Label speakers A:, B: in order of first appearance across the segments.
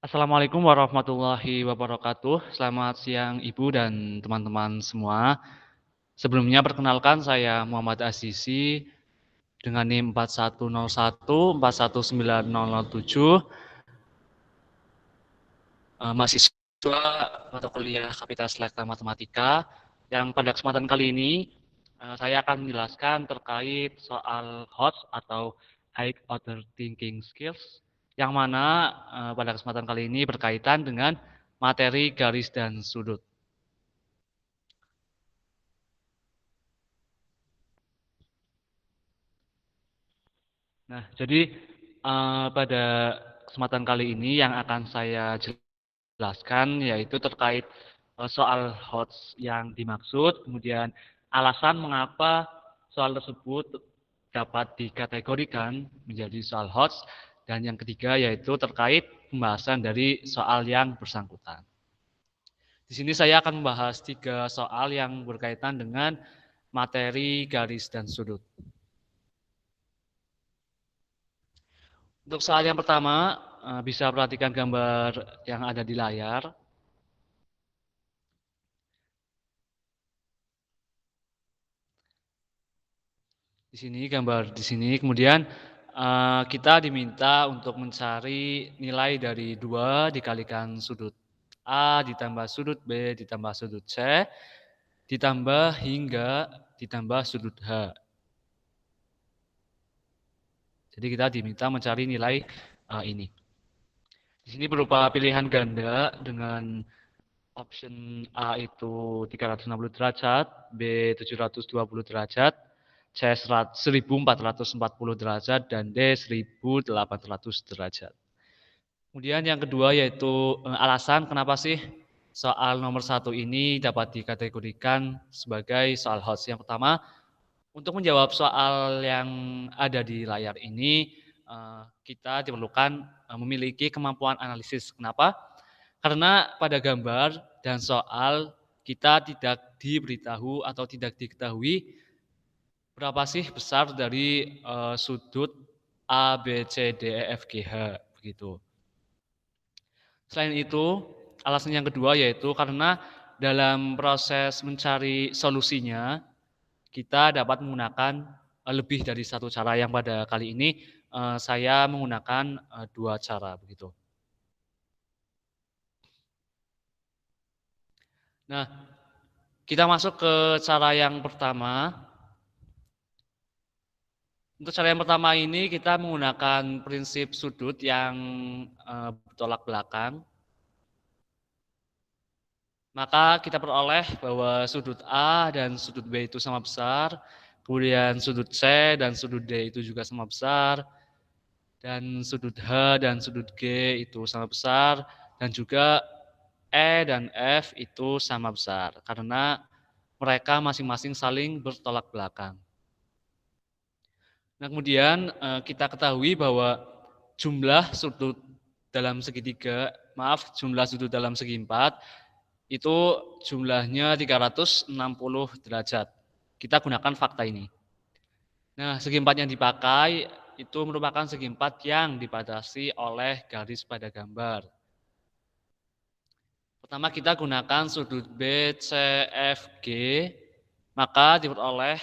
A: Assalamualaikum warahmatullahi wabarakatuh. Selamat siang Ibu dan teman-teman semua. Sebelumnya perkenalkan saya Muhammad Azizi dengan NIM 4101 419007, mahasiswa mata kuliah Kapitalis Selekta Matematika, yang pada kesempatan kali ini saya akan menjelaskan terkait soal HOTS atau High Order Thinking Skills, yang mana pada kesempatan kali ini berkaitan dengan materi garis dan sudut. Nah, jadi pada kesempatan kali ini yang akan saya jelaskan yaitu terkait soal HOTS yang dimaksud, kemudian alasan mengapa soal tersebut dapat dikategorikan menjadi soal HOTS, dan yang ketiga yaitu terkait pembahasan dari soal yang bersangkutan. Di sini saya akan membahas 3 soal yang berkaitan dengan materi garis dan sudut. Untuk soal yang pertama, bisa perhatikan gambar yang ada di layar. Di sini gambar di sini, kemudian kita diminta untuk mencari nilai dari 2 dikalikan sudut A ditambah sudut B ditambah sudut C ditambah hingga ditambah sudut H. Jadi kita diminta mencari nilai ini. Di sini berupa pilihan ganda dengan option A itu 360 derajat, B 720 derajat, C 1440 derajat, dan D 1800 derajat. Kemudian yang kedua yaitu alasan kenapa sih soal nomor 1 ini dapat dikategorikan sebagai soal HOTS. Yang pertama, untuk menjawab soal yang ada di layar ini, kita diperlukan memiliki kemampuan analisis. Kenapa? Karena pada gambar dan soal kita tidak diberitahu atau tidak diketahui berapa sih besar dari sudut A, B, C, D, E, F, G, H, begitu. Selain itu, alasan yang kedua yaitu karena dalam proses mencari solusinya, kita dapat menggunakan lebih dari satu cara, yang pada kali ini saya menggunakan 2 cara, begitu. Nah, kita masuk ke cara yang pertama. Untuk cara yang pertama ini kita menggunakan prinsip sudut yang bertolak belakang. Maka kita peroleh bahwa sudut A dan sudut B itu sama besar, kemudian sudut C dan sudut D itu juga sama besar, dan sudut H dan sudut G itu sama besar, dan juga E dan F itu sama besar, karena mereka masing-masing saling bertolak belakang. Nah, kemudian kita ketahui bahwa jumlah sudut dalam segitiga, jumlah sudut dalam segi 4 itu jumlahnya 360 derajat. Kita gunakan fakta ini. Nah, segi 4 yang dipakai itu merupakan segi 4 yang dibatasi oleh garis pada gambar. Pertama kita gunakan sudut B, C, F, G, maka diperoleh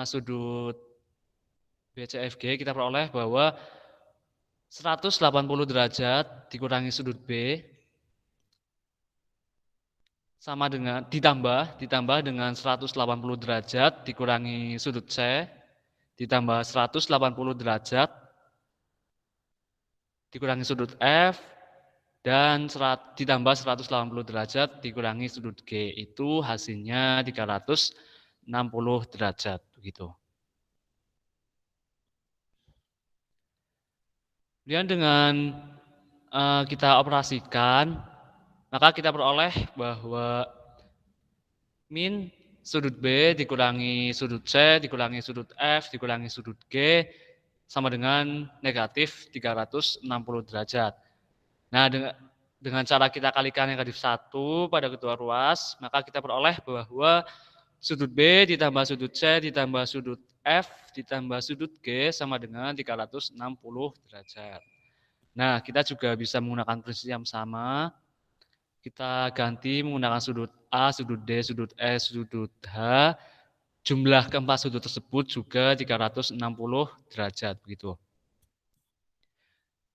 A: sudut BCFG, kita peroleh bahwa 180 derajat dikurangi sudut B sama dengan ditambah dengan 180 derajat dikurangi sudut C ditambah 180 derajat dikurangi sudut F dan ditambah 180 derajat dikurangi sudut G, itu hasilnya 360 derajat, begitu. Kemudian dengan kita operasikan, maka kita peroleh bahwa min sudut B dikurangi sudut C dikurangi sudut F dikurangi sudut G sama dengan negatif 360 derajat. Nah, dengan cara kita kalikan negatif 1 pada kedua ruas, maka kita peroleh bahwa Sudut B ditambah sudut C ditambah sudut F ditambah sudut G sama dengan 360 derajat. Nah, kita juga bisa menggunakan prinsip yang sama. Kita ganti menggunakan sudut A, sudut D, sudut E, sudut H. Jumlah keempat sudut tersebut juga 360 derajat begitu.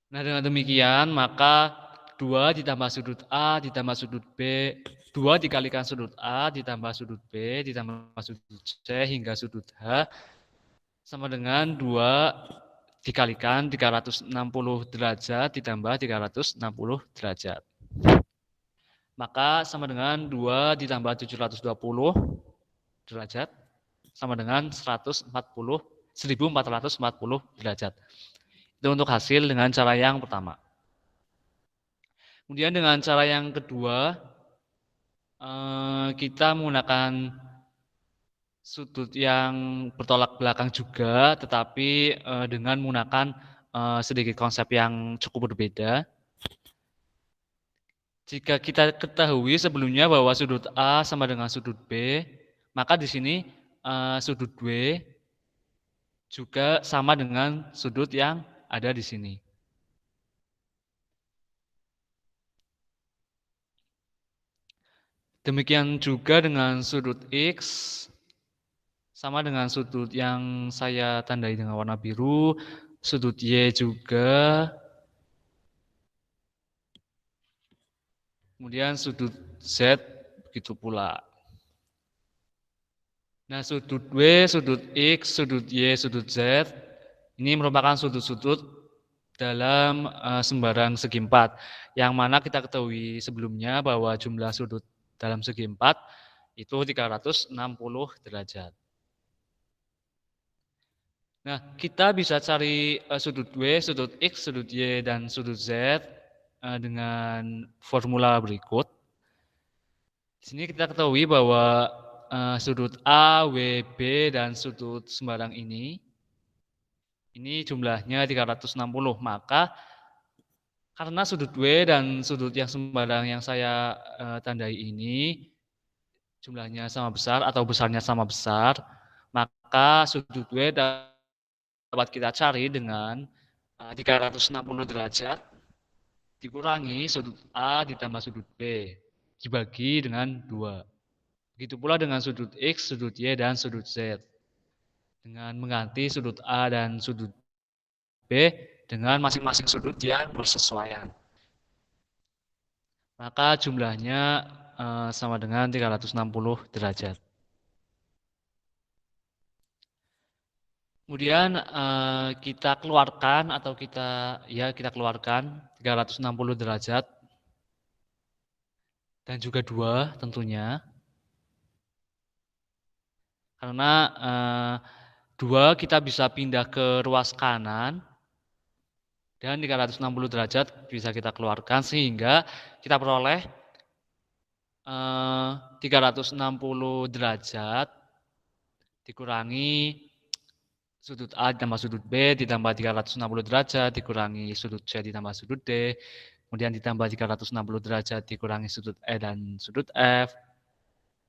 A: Nah, dengan demikian maka 2 ditambah sudut A ditambah sudut B, 2 dikalikan sudut A ditambah sudut B ditambah sudut C hingga sudut H sama dengan 2 dikalikan 360 derajat ditambah 360 derajat. Maka sama dengan 2 ditambah 720 derajat sama dengan 1440 derajat. Itu untuk hasil dengan cara yang pertama. Kemudian dengan cara yang kedua, kita menggunakan sudut yang bertolak belakang juga, tetapi dengan menggunakan sedikit konsep yang cukup berbeda. Jika kita ketahui sebelumnya bahwa sudut A sama dengan sudut B, maka di sini sudut B juga sama dengan sudut yang ada di sini. Demikian juga dengan sudut X, sama dengan sudut yang saya tandai dengan warna biru, sudut Y juga, kemudian sudut Z begitu pula. Nah, sudut W, sudut X, sudut Y, sudut Z, ini merupakan sudut-sudut dalam sembarang segi empat, yang mana kita ketahui sebelumnya bahwa jumlah sudut dalam segi empat itu 360 derajat. Nah, kita bisa cari sudut W, sudut X, sudut Y, dan sudut Z dengan formula berikut. Di sini kita ketahui bahwa sudut A, W, B, dan sudut sembarang ini jumlahnya 360. Maka karena sudut W dan sudut yang sembarang yang saya tandai ini jumlahnya sama besar atau besarnya sama besar, maka sudut W dapat kita cari dengan 360 derajat dikurangi sudut A ditambah sudut B dibagi dengan 2. Begitu pula dengan sudut X, sudut Y, dan sudut Z. Dengan mengganti sudut A dan sudut B dengan masing-masing sudut yang bersesuaian. Maka jumlahnya sama dengan 360 derajat. Kemudian kita keluarkan atau kita keluarkan 360 derajat dan juga 2 tentunya. Karena 2 kita bisa pindah ke ruas kanan dan 360 derajat bisa kita keluarkan sehingga kita peroleh 360 derajat dikurangi sudut A ditambah sudut B ditambah 360 derajat dikurangi sudut C ditambah sudut D, kemudian ditambah 360 derajat dikurangi sudut E dan sudut F,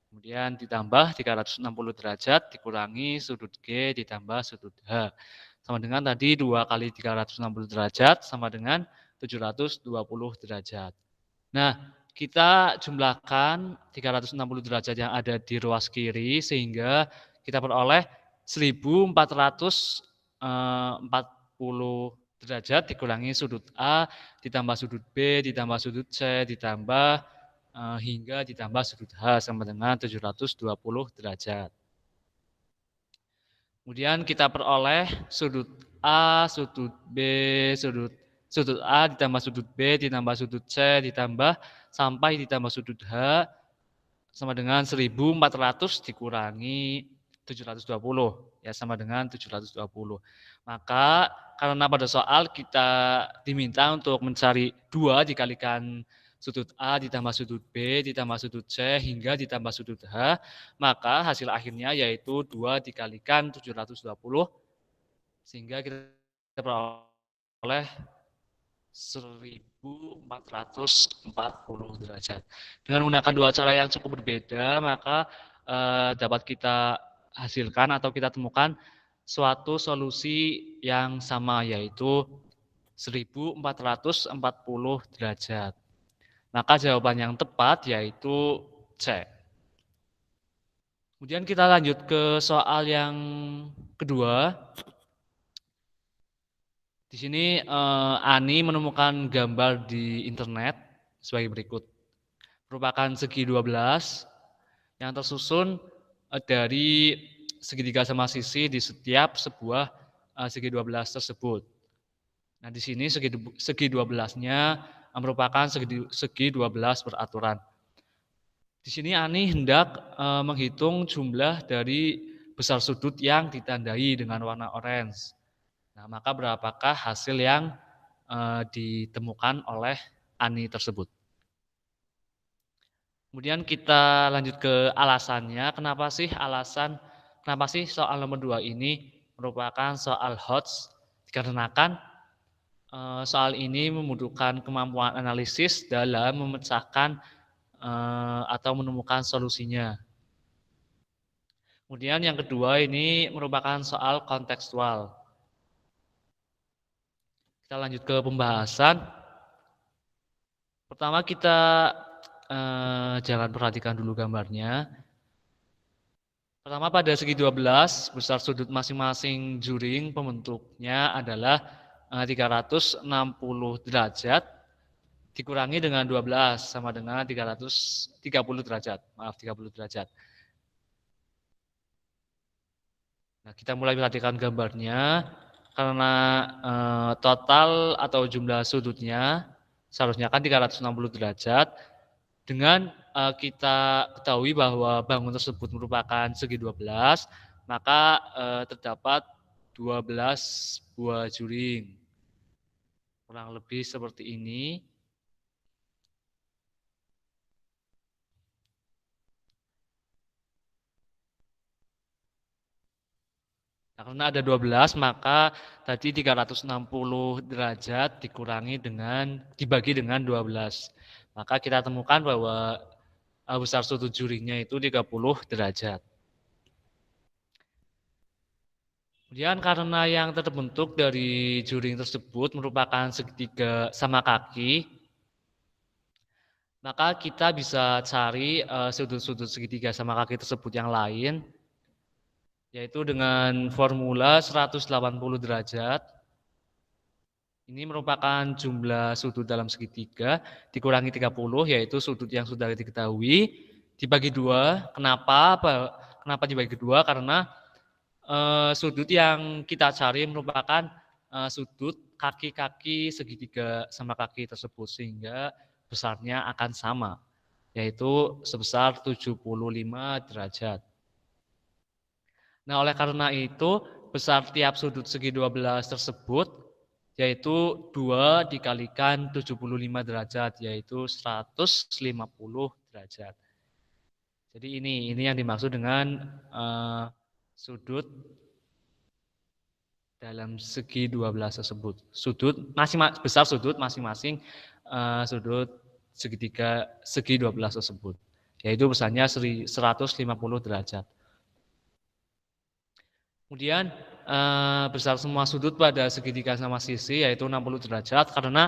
A: kemudian ditambah 360 derajat dikurangi sudut G ditambah sudut H. Sama dengan tadi 2 kali 360 derajat sama dengan 720 derajat. Nah, kita jumlahkan 360 derajat yang ada di ruas kiri sehingga kita peroleh 1440 derajat dikurangi sudut A ditambah sudut B ditambah sudut C ditambah hingga ditambah sudut H sama dengan 720 derajat. Kemudian kita peroleh sudut A, sudut B, sudut A ditambah sudut B ditambah sudut C ditambah sampai ditambah sudut H sama dengan 1400 dikurangi 720 ya sama dengan 720. Maka karena pada soal kita diminta untuk mencari 2 dikalikan sudut A ditambah sudut B ditambah sudut C hingga ditambah sudut H, maka hasil akhirnya yaitu 2 dikalikan 720 sehingga kita peroleh 1440 derajat. Dengan menggunakan dua cara yang cukup berbeda, maka dapat kita hasilkan atau kita temukan suatu solusi yang sama, yaitu 1440 derajat. Maka jawaban yang tepat yaitu C. Kemudian kita lanjut ke soal yang kedua. Di sini Ani menemukan gambar di internet sebagai berikut. Merupakan segi 12 yang tersusun dari segitiga sama sisi di setiap sebuah segi 12 tersebut. Nah, di sini segi 12-nya merupakan segi 12 beraturan. Di sini Ani hendak menghitung jumlah dari besar sudut yang ditandai dengan warna orange. Nah, maka berapakah hasil yang ditemukan oleh Ani tersebut? Kemudian kita lanjut ke alasannya. Kenapa sih soal nomor 2 ini merupakan soal HOTS? Dikarenakan soal ini membutuhkan kemampuan analisis dalam memecahkan atau menemukan solusinya. Kemudian yang kedua ini merupakan soal kontekstual. Kita lanjut ke pembahasan. Pertama kita jangan perhatikan dulu gambarnya. Pertama pada segi 12, besar sudut masing-masing juring pembentuknya adalah 360 derajat dikurangi dengan 12 sama dengan 330 derajat. Maaf, 30 derajat. Nah, kita mulai perhatikan gambarnya. Karena total atau jumlah sudutnya seharusnya kan 360 derajat. Dengan kita ketahui bahwa bangun tersebut merupakan segi 12, maka terdapat 12 buah juring. Kurang lebih seperti ini. Nah, karena ada 12, maka tadi 360 derajat dibagi dengan 12. Maka kita temukan bahwa besar sudut juringnya itu 30 derajat. Kemudian karena yang terbentuk dari juring tersebut merupakan segitiga sama kaki, maka kita bisa cari sudut-sudut segitiga sama kaki tersebut yang lain, yaitu dengan formula 180 derajat. Ini merupakan jumlah sudut dalam segitiga dikurangi 30, yaitu sudut yang sudah diketahui, dibagi 2. Kenapa dibagi 2? Karena sudut yang kita cari merupakan sudut kaki-kaki segitiga sama kaki tersebut, sehingga besarnya akan sama, yaitu sebesar 75 derajat. Nah, oleh karena itu, besar tiap sudut segi 12 tersebut yaitu 2 dikalikan 75 derajat, yaitu 150 derajat. Jadi ini yang dimaksud dengan sudut dalam segi 12 tersebut. Besar sudut masing-masing sudut segitiga segi 12 tersebut, yaitu besarnya 150 derajat. Kemudian besar semua sudut pada segitiga sama sisi yaitu 60 derajat karena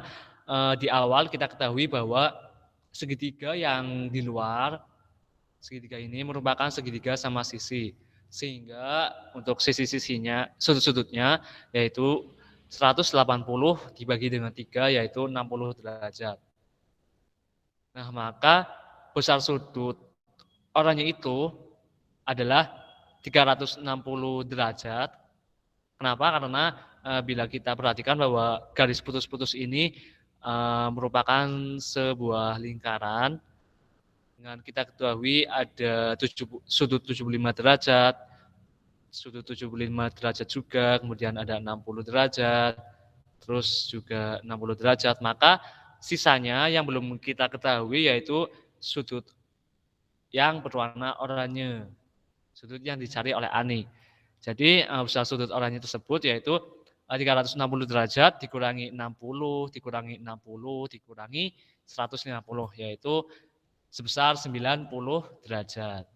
A: di awal kita ketahui bahwa segitiga yang di luar segitiga ini merupakan segitiga sama sisi, sehingga untuk sisi-sisinya sudut-sudutnya yaitu 180 dibagi dengan 3 yaitu 60 derajat. Nah, maka besar sudut oranye itu adalah 360 derajat. Kenapa? Karena bila kita perhatikan bahwa garis putus-putus ini merupakan sebuah lingkaran dengan kita ketahui ada sudut 75 derajat, sudut 75 derajat juga, kemudian ada 60 derajat, terus juga 60 derajat. Maka sisanya yang belum kita ketahui yaitu sudut yang berwarna oranye, sudut yang dicari oleh Ani. Jadi besar sudut oranye tersebut yaitu 360 derajat dikurangi 60, dikurangi 60, dikurangi 150, yaitu sebesar 90 derajat.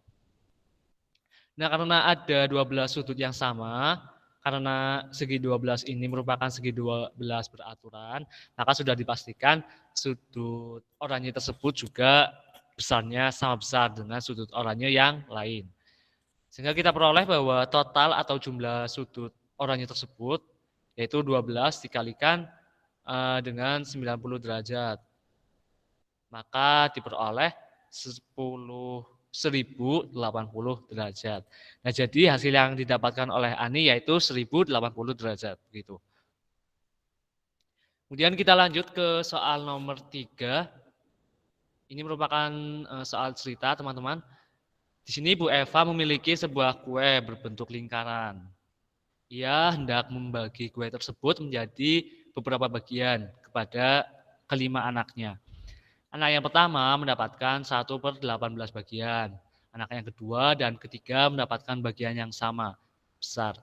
A: Nah, karena ada 12 sudut yang sama, karena segi 12 ini merupakan segi 12 beraturan, maka sudah dipastikan sudut oranye tersebut juga besarnya sama besar dengan sudut oranye yang lain. Sehingga kita peroleh bahwa total atau jumlah sudut oranye tersebut yaitu 12 dikalikan dengan 90 derajat. Maka diperoleh 1080 derajat. Nah, jadi hasil yang didapatkan oleh Ani yaitu 1080 derajat gitu. Kemudian kita lanjut ke soal nomor 3. Ini merupakan soal cerita, teman-teman. Di sini Bu Eva memiliki sebuah kue berbentuk lingkaran. Ia hendak membagi kue tersebut menjadi beberapa bagian kepada kelima anaknya. Anak yang pertama mendapatkan 1/18 bagian. Anak yang kedua dan ketiga mendapatkan bagian yang sama, besar.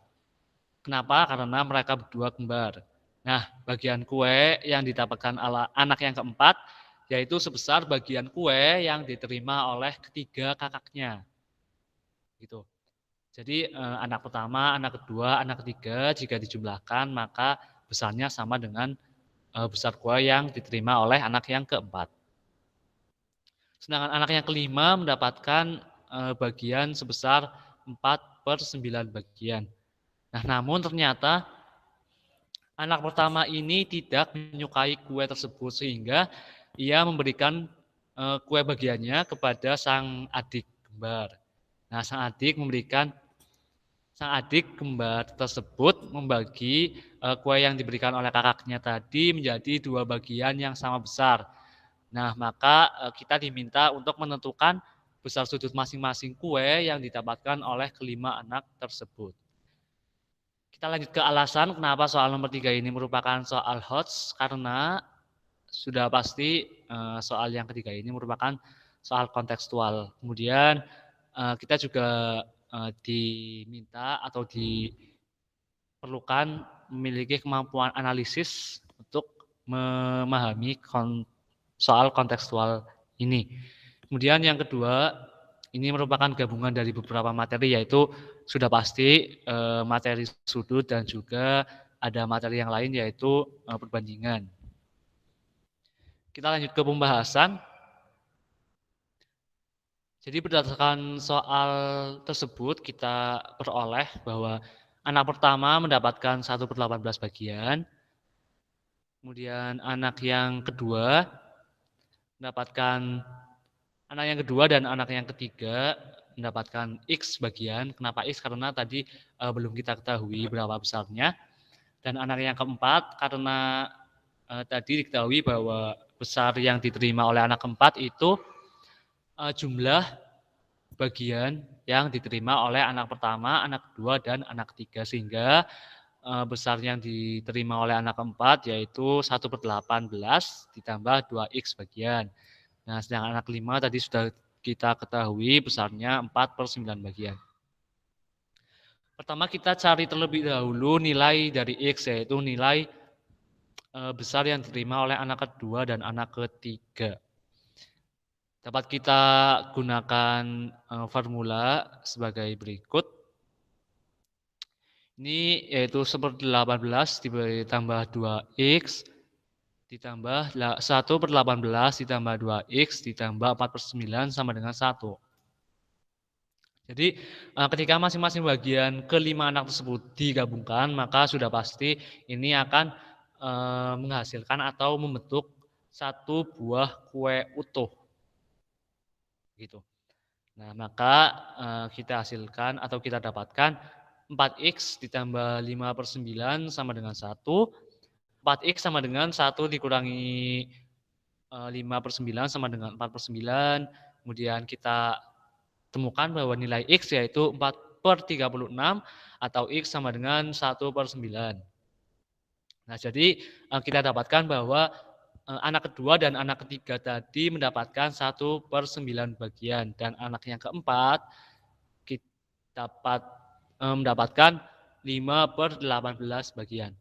A: Kenapa? Karena mereka berdua kembar. Nah, bagian kue yang didapatkan anak yang keempat yaitu sebesar bagian kue yang diterima oleh ketiga kakaknya. Gitu. Jadi anak pertama, anak kedua, anak ketiga jika dijumlahkan maka besarnya sama dengan besar kue yang diterima oleh anak yang keempat. Sedangkan anak yang kelima mendapatkan bagian sebesar 4/9 bagian. Nah, namun ternyata anak pertama ini tidak menyukai kue tersebut sehingga ia memberikan kue bagiannya kepada sang adik kembar. Nah, sang adik kembar tersebut membagi kue yang diberikan oleh kakaknya tadi menjadi dua bagian yang sama besar. Nah, maka kita diminta untuk menentukan besar sudut masing-masing kue yang didapatkan oleh kelima anak tersebut. Kita lanjut ke alasan kenapa soal nomor 3 ini merupakan soal HOTS, karena sudah pasti soal yang ketiga ini merupakan soal kontekstual. Kemudian kita juga diminta atau diperlukan memiliki kemampuan analisis untuk memahami soal kontekstual ini. Kemudian yang kedua, ini merupakan gabungan dari beberapa materi yaitu sudah pasti materi sudut dan juga ada materi yang lain yaitu perbandingan. Kita lanjut ke pembahasan. Jadi berdasarkan soal tersebut kita peroleh bahwa anak pertama mendapatkan 1/18 bagian. Kemudian anak yang kedua mendapatkan anak yang kedua dan anak yang ketiga mendapatkan X bagian. Kenapa X? Karena tadi belum kita ketahui berapa besarnya. Dan anak yang keempat karena tadi diketahui bahwa besar yang diterima oleh anak keempat itu jumlah bagian yang diterima oleh anak pertama, anak kedua, dan anak ketiga. Sehingga besar yang diterima oleh anak keempat yaitu 1/18 ditambah 2X bagian. Nah, sedangkan anak kelima tadi sudah kita ketahui besarnya 4/9 bagian. Pertama kita cari terlebih dahulu nilai dari X yaitu nilai besar yang diterima oleh anak kedua dan anak ketiga. Dapat kita gunakan formula sebagai berikut. Ini yaitu 1/18 ditambah 2X ditambah 1/18 ditambah 2X ditambah 4/9 sama dengan 1. Jadi ketika masing-masing bagian kelima anak tersebut digabungkan maka sudah pasti ini akan menghasilkan atau membentuk satu buah kue utuh. Gitu. Nah, maka kita hasilkan atau kita dapatkan 4X ditambah 5/9 sama dengan 1. 4X sama dengan 1 dikurangi 5/9 sama dengan 4/9. Kemudian kita temukan bahwa nilai X yaitu 4/36 atau X sama dengan 1/9. Nah, jadi kita dapatkan bahwa anak kedua dan anak ketiga tadi mendapatkan 1/9 bagian dan anak yang keempat kita dapat mendapatkan 5/18 bagian.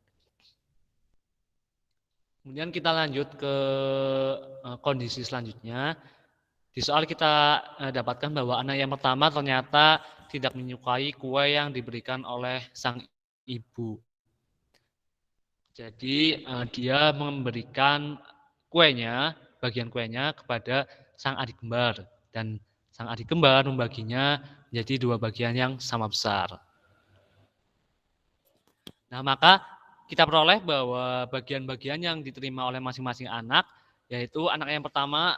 A: Kemudian kita lanjut ke kondisi selanjutnya. Di Di soal kita dapatkan bahwa anak yang pertama ternyata tidak menyukai kue yang diberikan oleh sang ibu. Jadi dia memberikan bagian kuenya kepada sang adik kembar. Dan sang adik kembar membaginya menjadi 2 bagian yang sama besar. Nah, maka kita peroleh bahwa bagian-bagian yang diterima oleh masing-masing anak, yaitu anak yang pertama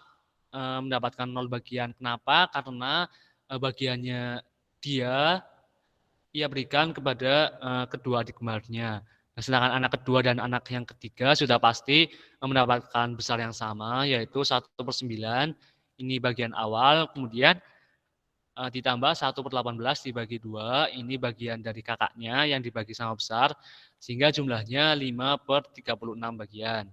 A: mendapatkan 0 bagian. Kenapa? Karena bagiannya ia berikan kepada kedua adik kembarnya. Nah, sedangkan anak kedua dan anak yang ketiga sudah pasti mendapatkan besar yang sama, yaitu 1/9. Ini bagian awal, kemudian ditambah 1/18 dibagi 2, ini bagian dari kakaknya yang dibagi sama besar, sehingga jumlahnya 5/36 bagian.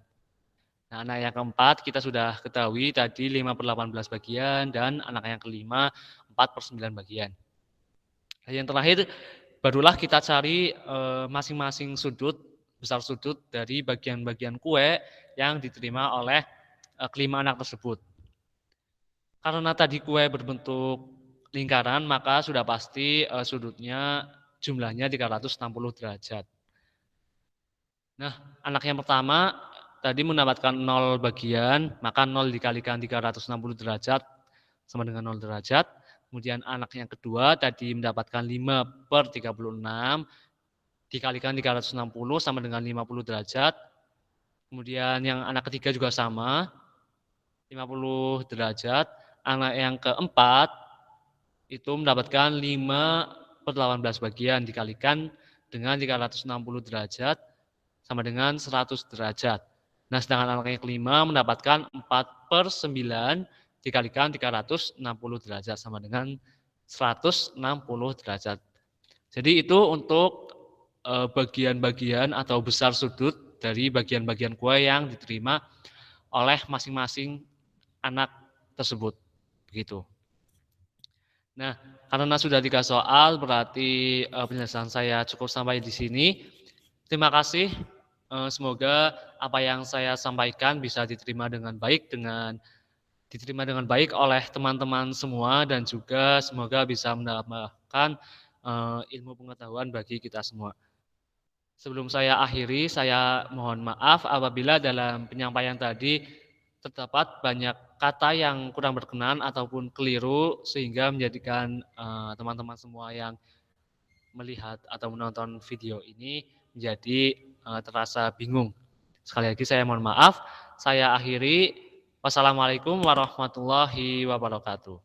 A: Nah, anak yang keempat kita sudah ketahui tadi 5/18 bagian, dan anak yang kelima 4/9 bagian. Nah, yang terakhir barulah kita cari masing-masing besar sudut dari bagian-bagian kue yang diterima oleh kelima anak tersebut. Karena tadi kue berbentuk lingkaran, maka sudah pasti sudutnya jumlahnya 360 derajat. Nah, anak yang pertama tadi mendapatkan 0 bagian, maka 0 dikalikan 360 derajat sama dengan 0 derajat. Kemudian anak yang kedua tadi mendapatkan 5/36 dikalikan 360 sama dengan 50 derajat. Kemudian yang anak ketiga juga sama, 50 derajat. Anak yang keempat itu mendapatkan 5/18 bagian dikalikan dengan 360 derajat sama dengan 100 derajat. Nah, sedangkan anak yang kelima mendapatkan 4/9 dikalikan 360 derajat sama dengan 160 derajat. Jadi itu untuk bagian-bagian atau besar sudut dari bagian-bagian kue yang diterima oleh masing-masing anak tersebut. Begitu. Nah, karena sudah 3 soal, berarti penjelasan saya cukup sampai di sini. Terima kasih. Semoga apa yang saya sampaikan bisa diterima dengan baik oleh teman-teman semua, dan juga semoga bisa menambahkan ilmu pengetahuan bagi kita semua. Sebelum saya akhiri, saya mohon maaf apabila dalam penyampaian tadi terdapat banyak kata yang kurang berkenan ataupun keliru sehingga menjadikan teman-teman semua yang melihat atau menonton video ini menjadi terasa bingung. Sekali lagi saya mohon maaf. Saya akhiri. Wassalamualaikum warahmatullahi wabarakatuh.